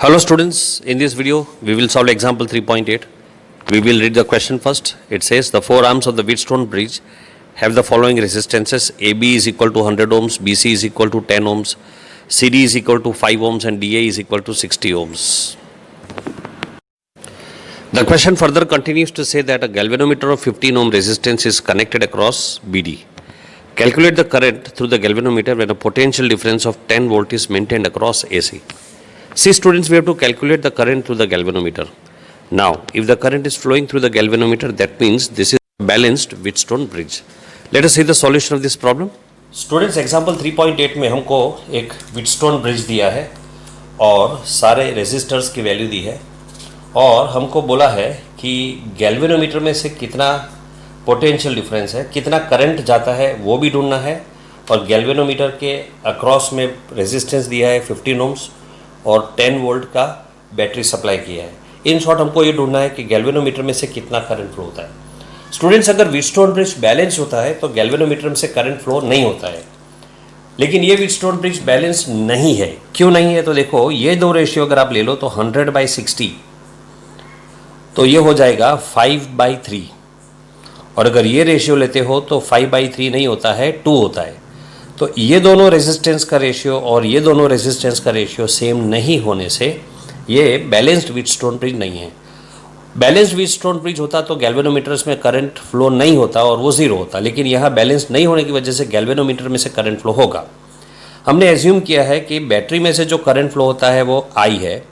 Hello students, in this video we will solve example 3.8. We will read the question first. It says the four arms of the Wheatstone bridge have the following resistances. AB is equal to 100 ohms, BC is equal to 10 ohms, CD is equal to 5 ohms and DA is equal to 60 ohms. The question further continues to say that a galvanometer of 15 ohm resistance is connected across BD. Calculate the current through the galvanometer when a potential difference of 10 volt is maintained across AC. See students, we have to calculate the current through the galvanometer. Now, if the current is flowing through the galvanometer, that means this is a balanced Wheatstone bridge. Let us see the solution of this problem. Students, example 3.8 में हमको एक Wheatstone bridge दिया है और सारे resistors की value दी है और हमको बोला है कि गैल्वेनोमीटर में से कितना पोटेंशियल डिफरेंस है, कितना करंट जाता है वो भी ढूंढना है और गैल्वेनोमीटर के अक्रॉस में रेजिस्टेंस दिया है 15 ओम्स और 10 वोल्ट का बैटरी सप्लाई किया है. इन शॉर्ट हमको ये ढूंढना है कि गैल्वेनोमीटर में से कितना करंट फ्लो होता है. स्टूडेंट्स, अगर व्हीटस्टोन ब्रिज बैलेंस होता है तो गैल्वेनोमीटर में से करंट फ्लो नहीं होता है, लेकिन ये व्हीटस्टोन ब्रिज बैलेंस नहीं है. क्यों नहीं है? तो देखो, ये दो रेशियो अगर आप ले लो तो 100/60 तो ये हो जाएगा 5/3 और अगर ये रेशियो लेते हो तो 5/3 नहीं होता है, 2 होता है. तो ये दोनों रेजिस्टेंस का रेशियो और ये दोनों रेजिस्टेंस का रेशियो सेम नहीं होने से ये बैलेंस्ड व्हीटस्टोन ब्रिज नहीं है. बैलेंस्ड व्हीटस्टोन ब्रिज होता तो गैल्वेनोमीटर्स में करंट फ्लो नहीं होता और वो ज़ीरो होता, लेकिन यहाँ बैलेंस नहीं होने की वजह से गैल्वेनोमीटर में से करंट फ्लो होगा. हमने एज्यूम किया है कि बैटरी में से जो करंट फ्लो होता है वो I है.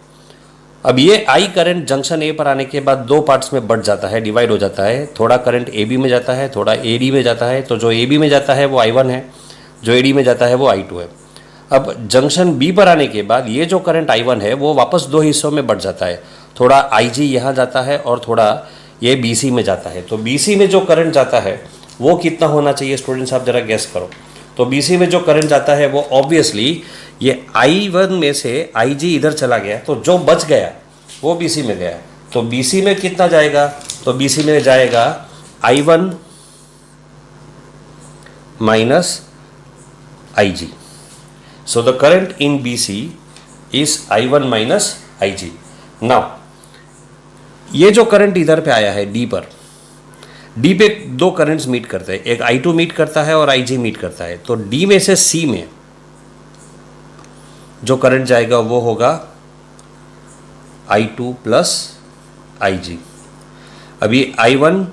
अब ये I करंट जंक्शन ए पर आने के बाद दो पार्ट्स में बढ़ जाता है, डिवाइड हो जाता है. थोड़ा करंट AB में जाता है, थोड़ा AD में जाता है. तो जो AB में जाता है वो I1 है, जो AD में जाता है वो I2 है. अब जंक्शन B पर आने के बाद ये जो करंट I1 है वो वापस दो हिस्सों में बढ़ जाता है. थोड़ा IG यहाँ जाता है और थोड़ा ये BC में जाता है. तो BC में जो करंट जाता है वो कितना होना चाहिए स्टूडेंट्स, आप जरा गेस करो. तो BC में जो करंट जाता है वो ऑब्वियसली ये I1 में से IG इधर चला गया तो जो बच गया वो BC में गया. तो BC में कितना जाएगा? तो BC में जाएगा I1 minus IG. So the current in BC is I1 minus IG. Now, ये जो करंट इधर पे आया है D पर, D पे दो करंट्स मीट करते हैं, एक I2 मीट करता है और IG मीट करता है. तो D में से C में जो करंट जाएगा वो होगा I2 प्लस IG. अभी I1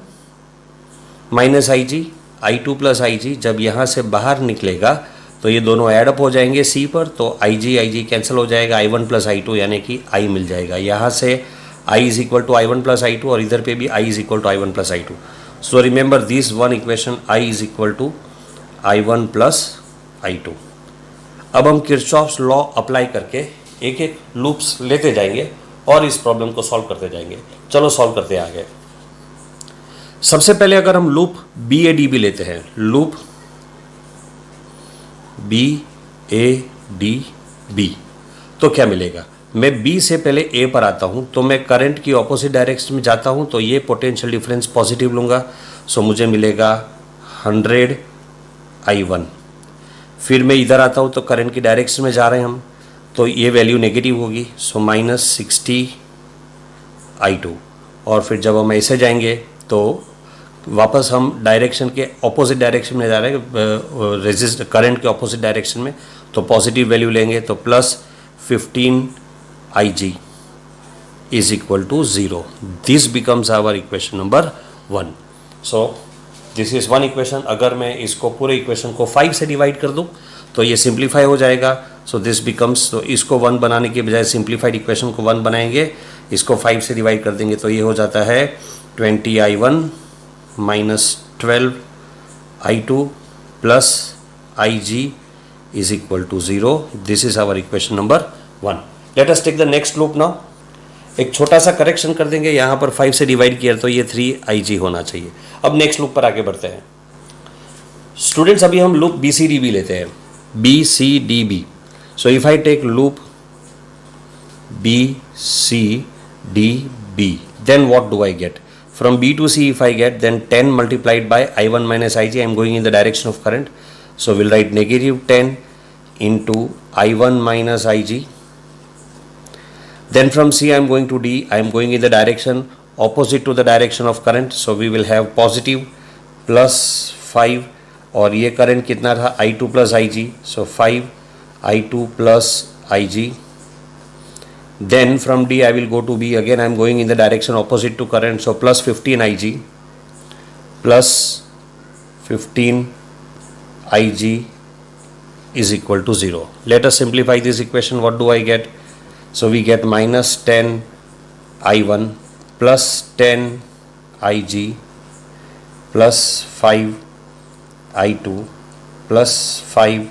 minus IG, I2 plus IG जब यहाँ से बाहर निकलेगा तो ये दोनों ऐड अप हो जाएंगे C पर, तो IG कैंसिल हो जाएगा, I1 प्लस I2 यानी कि I मिल जाएगा. यहाँ से I is equal to I1 plus I2 और इधर पे भी I is equal to I1 plus I2. So remember this one equation, I is equal to I1 plus I2. अब हम किरचॉफ्स लॉ अप्लाई करके एक एक लूप्स लेते जाएंगे और इस प्रॉब्लम को सॉल्व करते जाएंगे. चलो सॉल्व करते आगे. सबसे पहले अगर हम लूप BADB लेते हैं, लूप BADB, तो क्या मिलेगा? मैं B से पहले A पर आता हूं तो मैं करंट की ऑपोजिट डायरेक्शन में जाता हूं तो ये पोटेंशियल डिफरेंस पॉजिटिव लूँगा. सो मुझे मिलेगा 100 I1. फिर मैं इधर आता हूं तो करंट की डायरेक्शन में जा रहे हैं हम तो ये वैल्यू नेगेटिव होगी. सो -60 I2. और फिर जब हम ऐसे जाएंगे तो वापस हम डायरेक्शन के ऑपोजिट डायरेक्शन में जा रहे हैं, रेजिस्ट करंट के ऑपोजिट डायरेक्शन में, तो पॉजिटिव वैल्यू लेंगे तो plus 15 IG is equal to 0. This becomes our equation number 1. So this is one equation. अगर मैं इसको पूरे इक्वेशन को 5 से डिवाइड कर दूं तो ये सिंप्लीफाई हो जाएगा. सो दिस बिकम्स, तो इसको 1 बनाने के बजाय सिंप्लीफाइड इक्वेशन को 1 बनाएंगे, इसको 5 से डिवाइड कर देंगे तो ये हो जाता है 20 I1 minus 12 I2 plus IG is equal to 0. This is our equation number 1. Let us take the next loop now. एक छोटा सा करेक्शन कर देंगे, यहाँ पर 5 से डिवाइड किया तो ये 3 IG होना चाहिए. अब नेक्स्ट लूप पर आगे बढ़ते हैं. स्टूडेंट्स, अभी हम लूप BCDB लेते हैं, BCDB. So if I take loop BCDB, then what do I get? From B to C, if I get, then 10 multiplied by I1 minus IG, I am going in the direction of current. So we'll write negative 10 into I1 minus IG Then from C I am going to D. I am going in the direction opposite to the direction of current. So we will have positive plus 5 और ये current कितना था I2 plus IG. So 5 I2 plus IG. Then from D I will go to B. Again I am going in the direction opposite to current. So plus 15 IG plus 15 IG is equal to 0. Let us simplify this equation. What do I get? So we get minus 10 I1 plus 10 IG plus 5 I2 plus 5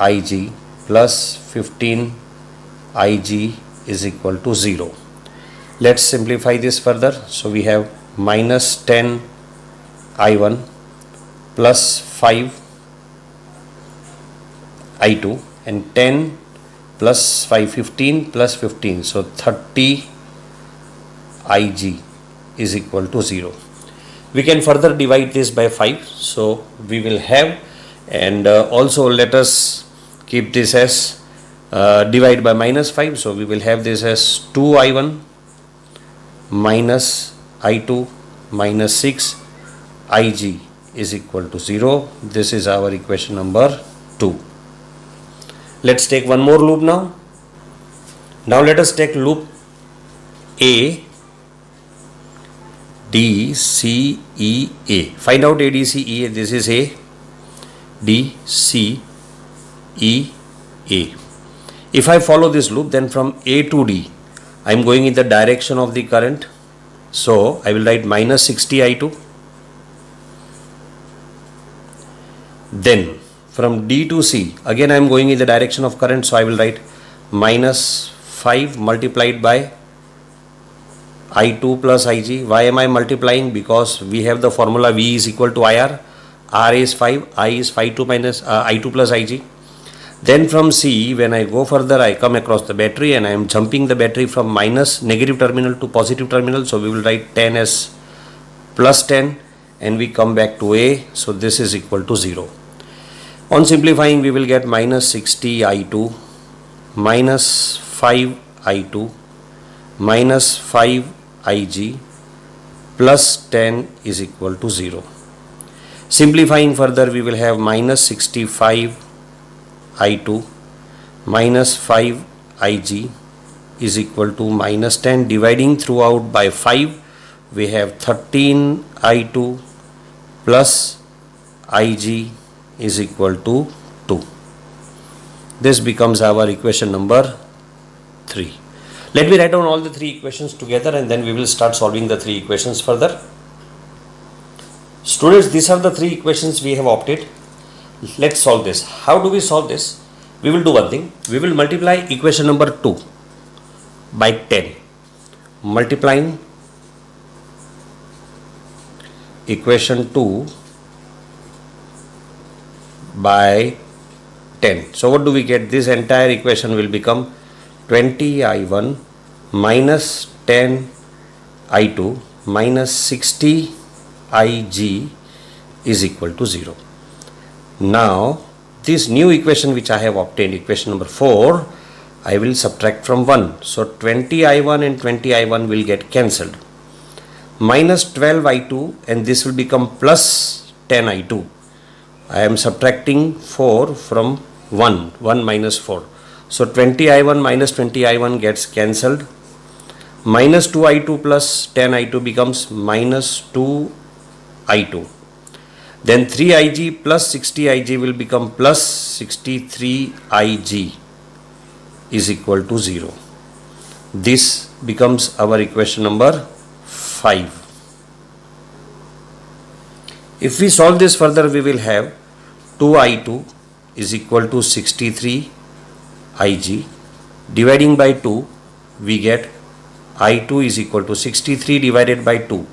IG plus 15 IG is equal to 0. Let's simplify this further. So we have minus 10 I1 plus 5 I2 and 10 plus 5, 15 plus 15. So 30 IG is equal to 0. We can further divide this by 5. So we will have, and also let us keep this as divide by minus 5. So we will have this as 2 I1 minus I2 minus 6 IG is equal to 0. This is our equation number 2. Let's take one more loop now. Now let us take loop A, D, C, E, A. Find out A, D, C, E, A. This is A, D, C, E, A. If I follow this loop, then from A to D, I am going in the direction of the current. So I will write minus 60 I2. Then from D to C, again I am going in the direction of current. So I will write minus 5 multiplied by I2 plus IG. Why am I multiplying? Because we have the formula V is equal to IR. R is 5, I is 5 minus I2 plus IG. Then from C, when I go further, I come across the battery and I am jumping the battery from minus negative terminal to positive terminal. So we will write 10 as plus 10 and we come back to A. So this is equal to 0. On simplifying, we will get minus 60 I2 minus 5 I2 minus 5 IG plus 10 is equal to 0. Simplifying further, we will have minus 65 I2 minus 5 IG is equal to minus 10. Dividing throughout by 5, we have 13 I2 plus IG is equal to 2. This becomes our equation number 3. Let me write down all the 3 equations together and then we will start solving the 3 equations further. Students, these are the 3 equations we have opted. Let's solve this. How do we solve this? We will do one thing. We will multiply equation number 2 by 10. Multiplying equation 2 by 10. So what do we get? This entire equation will become 20 I1 minus 10 I2 minus 60 IG is equal to 0. Now this new equation which I have obtained, equation number 4, I will subtract from 1. So 20 I1 and 20 I1 will get cancelled. Minus 12 I2 and this will become plus 10 I2. I am subtracting 4 from 1 minus 4. So 20 I1 minus 20 I1 gets cancelled. Minus 2 I2 plus 10 I2 becomes minus 2 I2. Then 3 IG plus 60 IG will become plus 63 IG is equal to 0. This becomes our equation number 5. If we solve this further, we will have 2I2 is equal to 63 IG. Dividing by 2, we get I2 is equal to 63 divided by 2.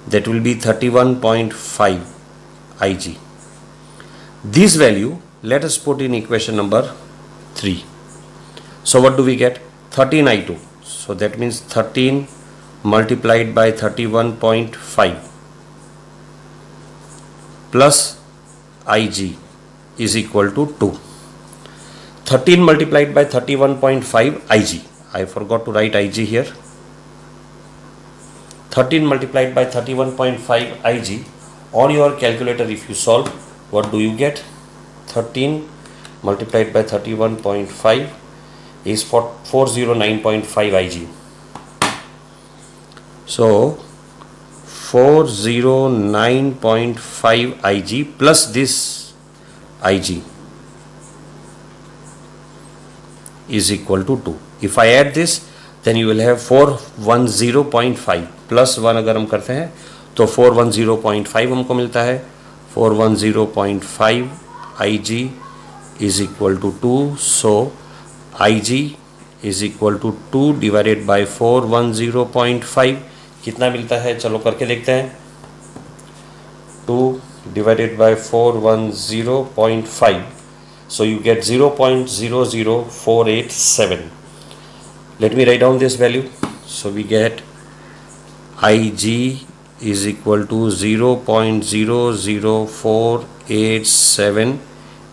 That will be 31.5 IG. This value, let us put in equation number 3. So what do we get? 13 I2. So that means 13 multiplied by 31.5 plus IG is equal to 2. 13 multiplied by 31.5 IG. I forgot to write Ig here. 13 multiplied by 31.5 Ig. On your calculator, if you solve, what do you get? 13 multiplied by 31.5 is 409.5 Ig. So 409.5 Ig plus this Ig is equal to 2. If I add this, then you will have 410.5 plus 1 अगर हम करते हैं तो 410.5 हमको मिलता है. 410.5 Ig is equal to 2. So Ig is equal to 2 divided by 410.5. कितना मिलता है? चलो करके देखते हैं. 2 divided by 410.5. So you get 0.00487. Let me write down this value. So we get Ig is equal to 0.00487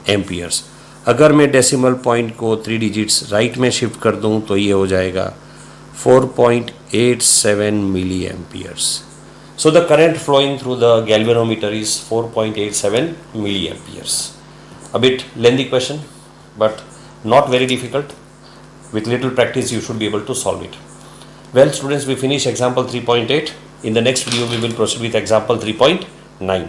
amperes. अगर मैं डेसिमल पॉइंट को 3 डिजिट्स राइट में शिफ्ट कर दूं तो ये हो जाएगा 4.87 मिली amperes. So the current flowing through the galvanometer is 4.87 milliamperes. A bit lengthy question, but not very difficult. With little practice, you should be able to solve it. Well, students, we finish example 3.8. In the next video, we will proceed with example 3.9.